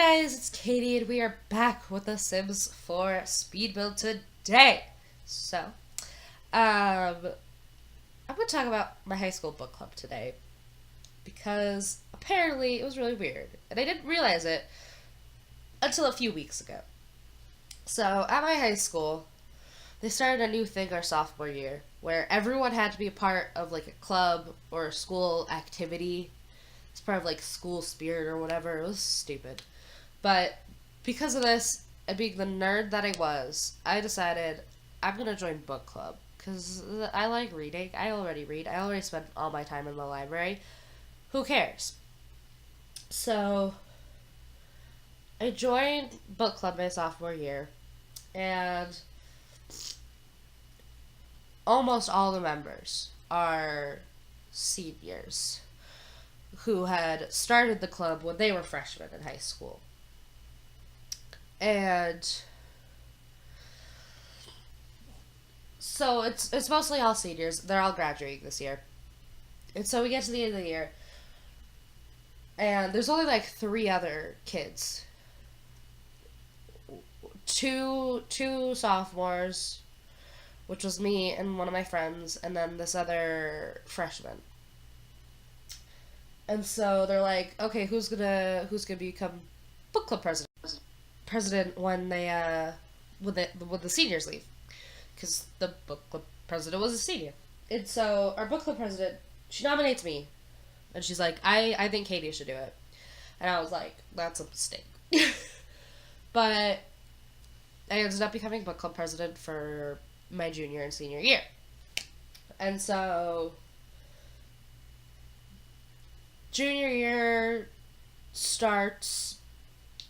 guys, it's Katie, and we are back with the Sims 4 speed build today. So, I'm going to talk about my high school book club today because apparently it was really weird, and I didn't realize it until a few weeks ago. So, at my high school, they started a new thing our sophomore year where everyone had to be a part of like a club or a school activity. It's part of like school spirit or whatever. It was stupid. But because of this, and being the nerd that I was, I decided I'm going to join book club. Because I like reading. I already read. I already spend all my time in the library. Who cares? So, I joined book club my sophomore year. And almost all the members are seniors who had started the club when they were freshmen in high school. And so it's mostly all seniors. They're all graduating this year. And so we get to the end of the year, and there's only like three other kids. Two sophomores, which was me and one of my friends, and then this other freshman. And so they're like, okay, who's gonna become book club president when the seniors leave, because the book club president was a senior. And so our book club president, she nominates me, and she's like, I think Katie should do it. And I was like, that's a mistake. But I ended up becoming book club president for my junior and senior year. And so junior year starts,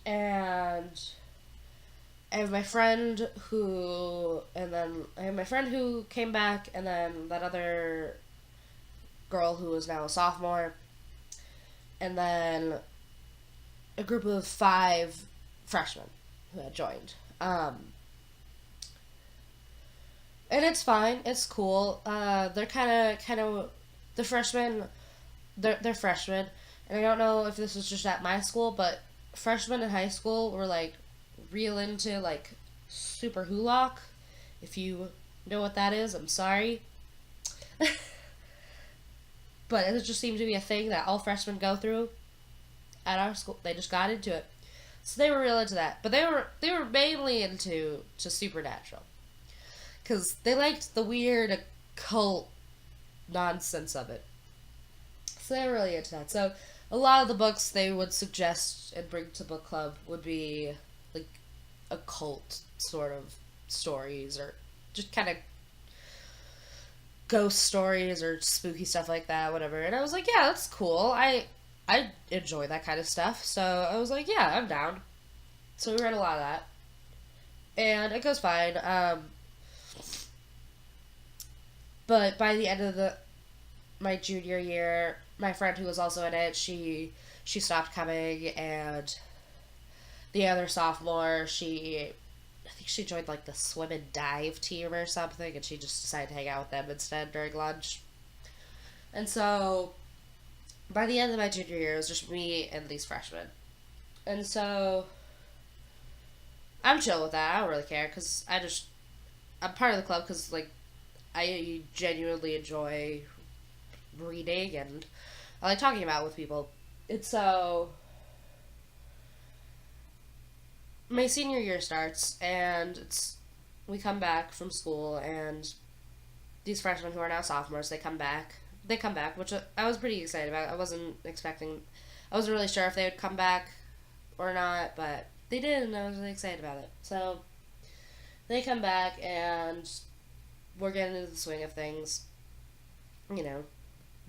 and I have my friend who came back, and then that other girl who is now a sophomore, and then a group of 5 freshmen who had joined. And it's fine. It's cool. They're kind of the freshmen. They're freshmen, and I don't know if this was just at my school, but freshmen in high school were like real into like super hulock. If you know what that is, I'm sorry. But it just seemed to be a thing that all freshmen go through at our school. They just got into it. So they were real into that. But they were mainly into to Supernatural. Cuz they liked the weird occult nonsense of it. So they were really into that. So a lot of the books they would suggest and bring to book club would be like occult sort of stories, or just kind of ghost stories or spooky stuff like that, whatever. And I was like, yeah, that's cool. I enjoy that kind of stuff. So I was like, yeah, I'm down. So we read a lot of that, and it goes fine. But by the end of my junior year, my friend who was also in it, she stopped coming, and the other sophomore, I think she joined like the swim and dive team or something, and she just decided to hang out with them instead during lunch. And so by the end of my junior year, it was just me and these freshmen. And so I'm chill with that. I don't really care, because I'm part of the club because like I genuinely enjoy reading, and I like talking about it with people. And so my senior year starts, and we come back from school, and these freshmen who are now sophomores, they come back. They come back, which I was pretty excited about. I wasn't really sure if they would come back or not, but they did, and I was really excited about it. So they come back, and we're getting into the swing of things. You know,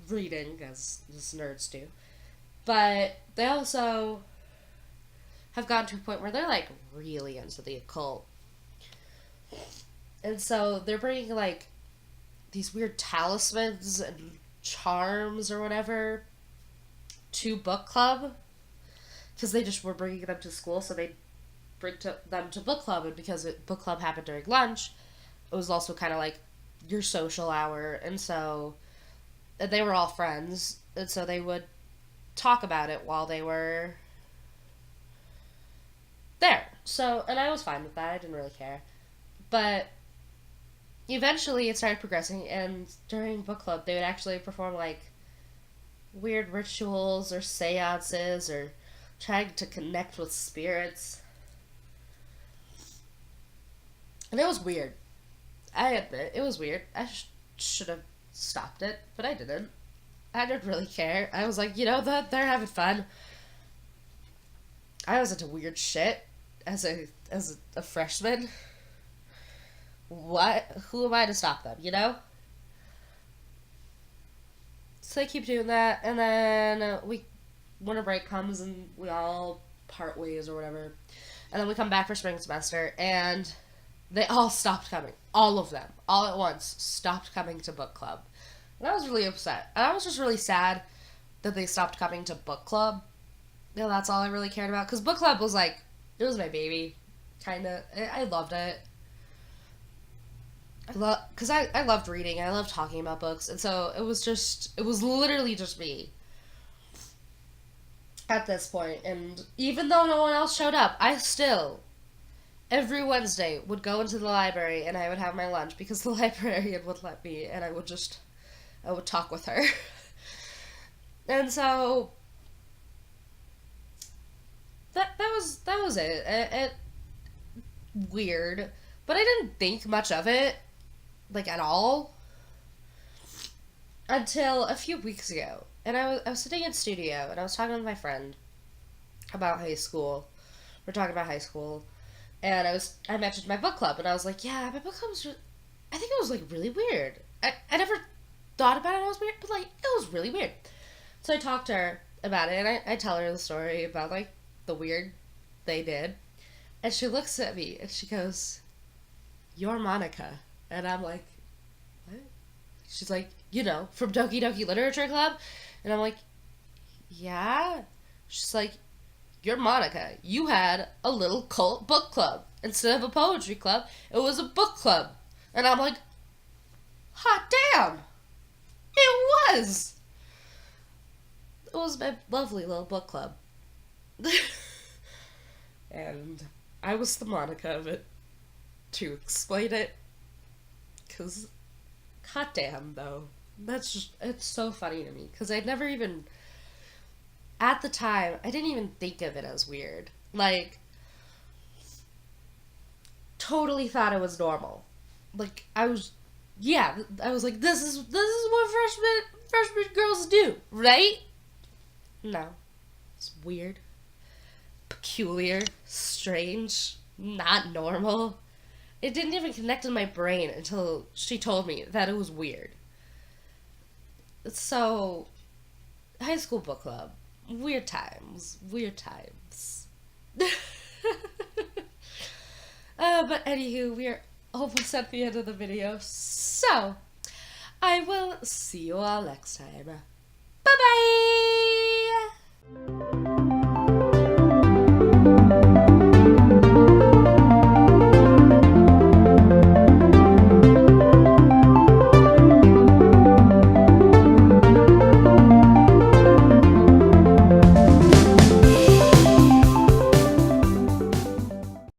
reading, as nerds do. But they also have gotten to a point where they're like really into the occult. And so they're bringing like these weird talismans and charms or whatever to book club, because they just were bringing them to school, so they them to book club. And because book club happened during lunch, it was also kind of like your social hour. And so they were all friends, and so they would talk about it while they were there. So, and I was fine with that. I didn't really care. But eventually it started progressing, and during book club, they would actually perform like weird rituals or seances or trying to connect with spirits. And it was weird. I admit, it was weird. I should have stopped it, but I didn't. I didn't really care. I was like, they're having fun. I was into weird shit as a freshman. What? Who am I to stop them, So they keep doing that, and then winter break comes, and we all part ways or whatever. And then we come back for spring semester, and they all stopped coming. All of them, all at once, stopped coming to book club. And I was really upset. And I was just really sad that they stopped coming to book club. That's all I really cared about. Because book club was like, it was my baby, kind of. I loved it. Because I loved reading. I loved talking about books. And so it was literally just me at this point. And even though no one else showed up, I still, every Wednesday, would go into the library and I would have my lunch because the librarian would let me, and I would talk with her. And so that was it. It weird, but I didn't think much of it, like, at all, until a few weeks ago. And I was sitting in studio and I was talking with my friend about high school. We're talking about high school, and I mentioned my book club, and I was like, yeah, my book club was I think it was like really weird. I never thought about it as weird, but like it was really weird. So I talked to her about it, and I tell her the story about like the weird they did, and she looks at me and she goes, "You're Monica," and I'm like, "What?" She's like, from Doki Doki Literature Club, and I'm like, "Yeah." She's like, "You're Monica. You had a little cult book club. Instead of a poetry club, it was a book club." And I'm like, hot damn! It was! It was my lovely little book club. And I was the Monica of it, to explain it. Because, hot damn, though. It's so funny to me. Because I'd never even, at the time, I didn't even think of it as weird. Like, totally thought it was normal. Like, I was like, this is what freshman girls do, right? No. It's weird, peculiar, strange, not normal. It didn't even connect in my brain until she told me that it was weird. So, high school book club, weird times. But anywho, we are almost at the end of the video, so I will see you all next time. Bye bye!